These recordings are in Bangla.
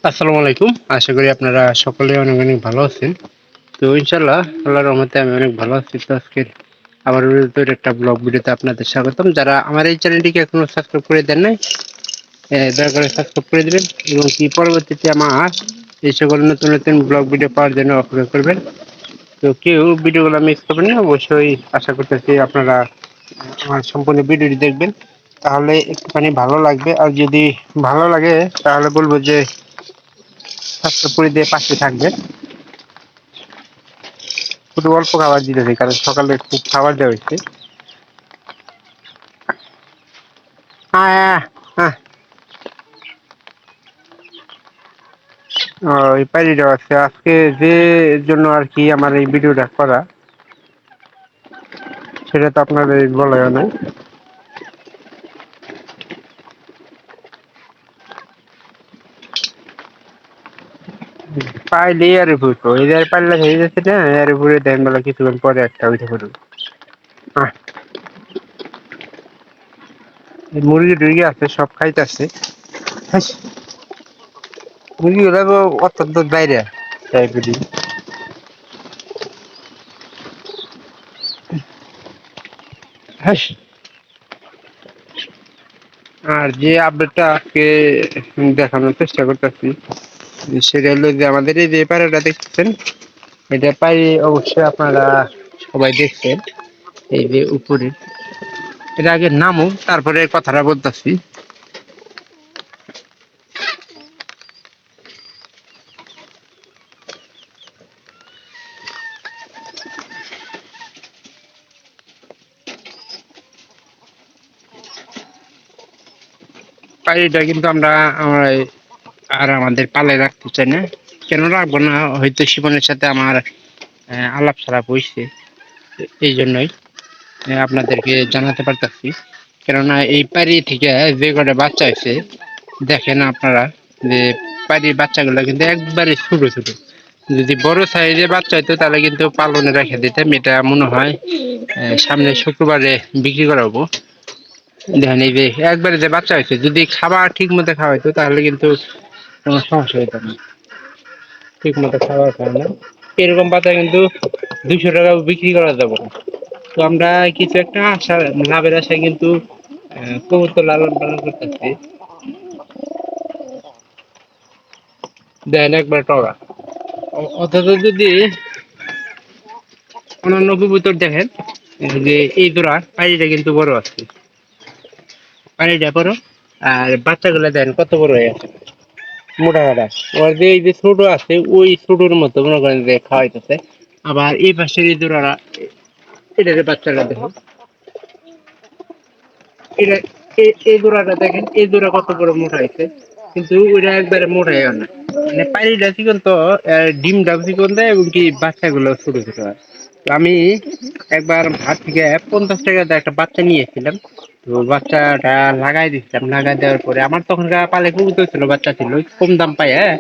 আসসালামু আলাইকুম। আশা করি আপনারা সকলে অনেক, অনেক ভালো আছেন। তো ইনশাআল্লাহ আল্লাহর রহমতে আমি অনেক ভালো আছি। তো আজকের আবারও নতুন একটা ব্লগ ভিডিওতে আপনাদের স্বাগতম। যারা আমার এই চ্যানেলটিকে এখনো সাবস্ক্রাইব করে দেন নাই, দয়া করে সাবস্ক্রাইব করে দিবেন এবং কি পরবর্তীতে আমার এই সকল নতুন, নতুন ব্লগ ভিডিও পাওয়ার জন্য অপেক্ষা করবেন। তো কেউ ভিডিওগুলো মিস করবেন না। অবশ্যই আশা করতেছি আপনারা আমার সম্পূর্ণ ভিডিওটি দেখবেন। তাহলে একটুখানি ভালো লাগবে। আর যদি ভালো লাগে তাহলে বলব যে সাবস্ক্রাইব করে দিয়ে পাশে থাকবেন। শুধু অল্প খাবার দিতেছি কারণ সকালে খুব খাবার দেওয়া হয়েছে। হ্যাঁ, হ্যাঁ, ওই পাইরি দেওয়া আছে আজকে যে জন্য আর কি আমার এই ভিডিওটা করা, সেটা তো আপনাদের বলাও নাই। পাইলে এর উপর এদের পাল্লা হয়ে যাচ্ছে না, এর উপরে দেন বেলা কিছুক্ষণ পরে একটা উঠে পড়বে। হ্যাঁ, এই মুরগি টুরগি আছে সব খাইতেছে। মুরগিগুলো অত্যন্ত বাইরে টাইপেরই। হ্যাঁ, আর যে আপডেটটা আজকে দেখানোর চেষ্টা করতেছি সেটা হলো যে আমাদের এই যে পায়রাটা দেখতেছেন, এটা পাই অবশ্যই আপনারা সবাই দেখছেন। এই যে উপরে এটা আগে নামুক তারপরে কথাটা বলতেছি। পায়রাটা কিন্তু আমরা আমরা আর আমাদের পালে রাখতে চাই না। কেন রাখবো না, হয়তো শিবনের সাথে আমার আলাপ সালাপ হয়েছে, এই জন্যই আপনাদেরকে জানাতে পারতাছি। কেননা এই পারি থেকে যে কটা বাচ্চা আছে দেখেন আপনারা যে পারির বাচ্চাগুলো কিন্তু একবারে ছোট ছোট। যদি বড় সাইজের বাচ্চা হইতো তাহলে কিন্তু পালনে রেখে দিতাম। এটা মনে হয় সামনে শুক্রবারে বিক্রি করাবো। দেখেন এই যে একবারে যে বাচ্চা হয়েছে, যদি খাবার ঠিক মতো খাওয়া হইতো তাহলে কিন্তু কোনো সমস্যা হইতো না। ঠিক মতো খাবার খায় না, এরকম বাচ্চা কিন্তু 200 টাকা বিক্রি করা যাবে না। তো আমরা কিছু একটা আশা, লাভের আশায় কিন্তু কবুতর লালন পালন করতেছি। দেন একবার টরা অথচ যদি অন্যান্য কবুতর দেখেন, যে এই জোড়া পানিটা কিন্তু বড় আছে, পানিটা বড়, আর বাচ্চাগুলো দেন কত বড় হয়ে আছে, মোটা মোটা। ওর যে এই যে ছোট আছে ওই ছোটর মতো মনে করেন যে খাওয়াইতেছে। আবার এই পাশের এই জোড়াটা, এটা যে বাচ্চাটা দেখেন, এটা এই জোড়াটা দেখেন, এই জোড়া কত বড় মোটা হয়েছে, কিন্তু ওইটা একবারে মোটা হয়ে না। মানে পানিটা চিকন তো, ডিমটাও চিকন দেয় এবং কি বাচ্চাগুলো ছোট ছোট হয়। তো আমি একবার হাট থেকে 50 টাকা দিয়ে একটা বাচ্চা নিয়ে এসেছিলাম। তো বাচ্চাটা লাগাই দিচ্ছিলাম, লাগাই দেওয়ার পরে আমার তখনকার পালে কবুতর ছিল, বাচ্চা ছিল কম দাম পাই, হ্যাঁ,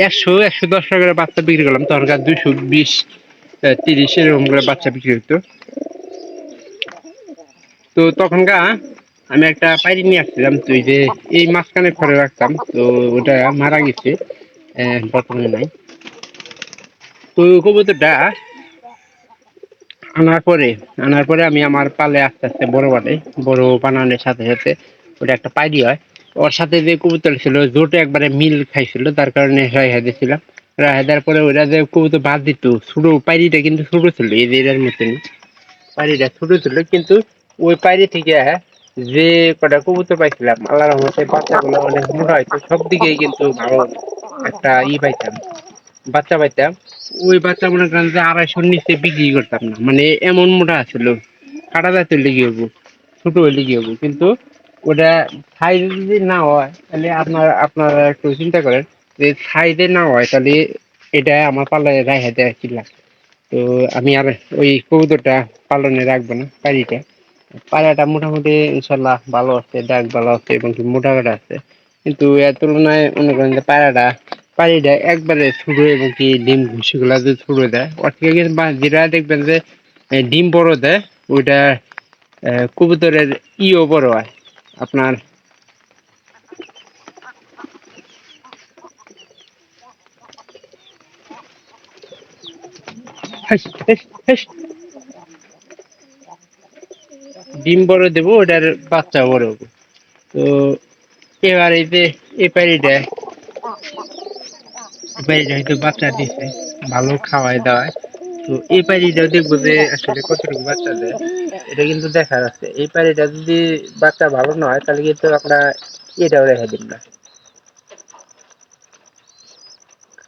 100-110 টাকা করে বাচ্চা বিক্রি করলাম। তখনকার 220-30 এরকম করে বাচ্চা বিক্রি হতো। তো তখনকার আমি একটা পায়রি নিয়ে আসছিলাম, তো এই যে এই মাঝখানে ঘরে রাখতাম, তো ওটা মারা গেছে, বর্তমানে নাই। তো কবুতরটা আনার পরে আনার পরে আমি আমার পালে আস্তে আস্তে বড় বানাই। বড় বানানোর সাথে সাথে ওটা একটা পায়রি হয়। ওর সাথে যে কবুতর ছিল জোটে একবারে মিল খাইছিল, তার কারণে রাইহা দিয়েছিলাম। রাইহা দেওয়ার পরে ওইটা যে কবুতর বাদ দিত, ছোট পায়রিটা কিন্তু ছোট ছিল, এই যে এটার মতনই পায়রিটা ছোট ছিল, কিন্তু ওই পায়রি থেকে যে কটা কবুতর পাইছিলাম আল্লাহর রহমতে বাচ্চাগুলো অনেক মোটা হইতো, সব দিকেই কিন্তু ভালো একটা পাইতাম, বাচ্চা পাইতাম। ওই বাচ্চা মনে করেন যে 250-র নিচে বিক্রি করতাম না, মানে এমন মোটা ছিল। কাটা যাইতে হইলে কি হবো, ছোট হইলে কি হবো, কিন্তু ওটা সাইজ যদি না হয় তাহলে আপনারা একটু চিন্তা করেন যে সাইজে না হয় তাহলে এটা আমার পাল্লায় রাখা দেয় কি লাভ। তো আমি আর ওই কবুতরটা পালনে রাখবো না, পায়রিটা। পায়রাটা মোটামুটি ইনশাল্লাহ ভালো আছে, ডাক ভালো আছে এবং কি মোটা কাটা আছে। কিন্তু এর তুলনায় মনে করেন যে পায়রিটা একবারে ছোট এবং কি ডিম ঘুষিগুলা যে ছোট দেয়, ওর থেকে কিন্তু যেটা দেখবেন যে ডিম বড় দেয়, ওইটা কবুতরের ইও বড় হয় আপনার। হাস, হাস, হাস। ডিম বড় দেবো, ওটার বাচ্চা বড় হবে। তো এবার এই যে এই পাড়িটা হয়তো বাচ্চা দিছে, ভালো খাওয়াই দাওয়ায়। তো এই পাড়িটাও দেখবো যে আসলে কতটুকু বাচ্চা দেয়, এটা কিন্তু দেখার আছে। এই পাড়িটা যদি বাচ্চা ভালো না হয় তাহলে কিন্তু আমরা এটাও রেখে দিন না।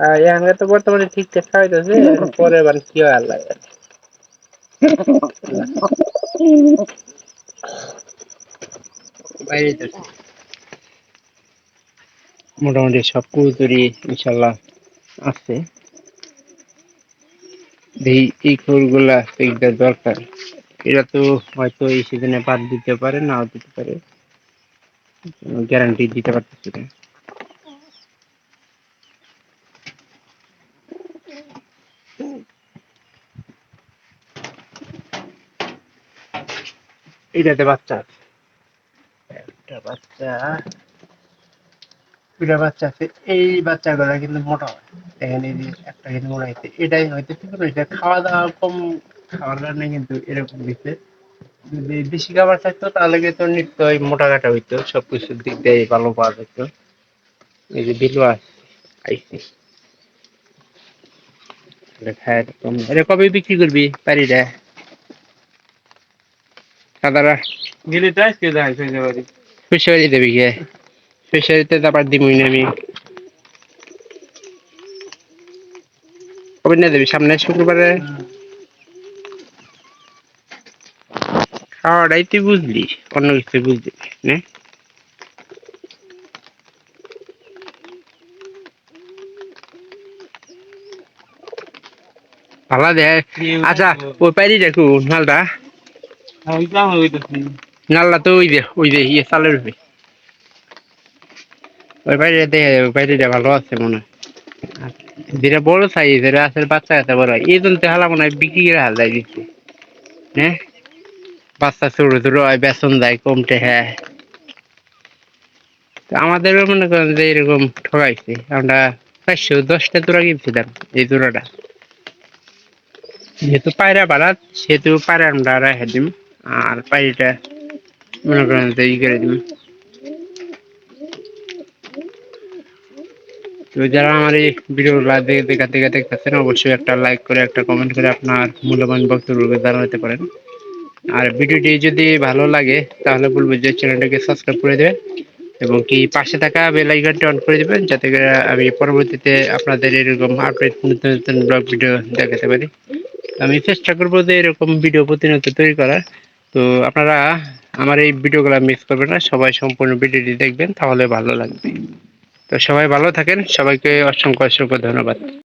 আর এখানে তো বর্তমানে ঠিকঠাক খাওয়াইতেছে, পরে এবার কি হয় আল্লাহ জানে। বাইরে যাচ্ছে মোটামুটি সব কবুতরই ইনশাল্লাহ আছে। এই খোলগুলা এইটা দরকার। এরা তো হয়তো এই সিজনে বাদ দিতে পারে, নাও দিতে পারে, গ্যারান্টি দিতে পারতেছি না। এটাতে বাচ্চা আছে, একটা বাচ্চা, দুটা বাচ্চা আছে। এই বাচ্চাগুলা কিন্তু মোটা হয়, দেখেন এই যে একটা কিন্তু মোটা হয়েছে, এটাই হয়তো ঠিক আছে। খাওয়া দাওয়া কম খাওয়ার কারণে কিন্তু এরকম দিচ্ছে। যদি বেশি খাবার থাকতো তাহলে কিন্তু নিশ্চয়ই মোটা কাটা হইতো, সবকিছুর দিক দিয়ে ভালো পাওয়া যেত। এই যে বিলু আইসি, খায় কম। এটা কবে বিক্রি করবি পারিটা সাদারা? গেলে তো আজকে যাই ফেব্রুয়ারি, ফেব্রুয়ারি দেবি গে? ফেব্রুয়ারিতে তারপর দিবই না আমি। কবে না দেবি? সামনে শুক্রবারে? খাওয়াটাই তুই বুঝলি, অন্য কিছু বুঝলি না। ভালো দে। আচ্ছা, ওই পাইরি দেখু নালটা, নালটা তো ওই যে ইয়ে চালের উপরে। ওই পাইরি দেখে, ওই পাইরিটা ভালো আছে মনে হয়। যেটা বড় সাইজ, যেটা আছে বাচ্চা কাচ্চা বড়, এই জন্য হালা মনে হয় বিক্রি করে হাল যায় দিচ্ছে। হ্যাঁ, বাচ্চা ছোট ছোট হয়, বেতন যায় কমতে। হ্যাঁ, আমাদেরও মনে করেন যে এরকম ঠকাইছে। আমরা 410টা জোড়া কিনছিলাম এই জোড়াটা। যেহেতু পায়রা বাড়াত, সেহেতু পায়রা আমরা রেখে দিম, আর পায়রিটা মনে করেন যে ই করে দিম। তো যারা আমার এই ভিডিওগুলো দেখতেছেন, অবশ্যই একটা লাইক করে, একটা কমেন্ট করে আপনার মূল্যবান বক্তব্য জানাতে পারেন। আর ভিডিওটি যদি ভালো লাগে তাহলে বলবো যে চ্যানেলটাকে সাবস্ক্রাইব করে দেবেন, এবং কি পাশে থাকা বেল আইকনটি অন করে দিবেন, যাতে করে আমি পরবর্তীতে আপনাদের এরকম আপডেট নতুন নতুন ব্লগ ভিডিও দেখাতে পারি। আমি চেষ্টা করবো যে এরকম ভিডিও প্রতিনিয়ত তৈরি করার। তো আপনারা আমার এই ভিডিওগুলো মিস করবেন না, সবাই সম্পূর্ণ ভিডিওটি দেখবেন, তাহলে ভালো লাগবে। তো সবাই ভালো থাকেন, সবাইকে অসংখ্য অসংখ্য ধন্যবাদ।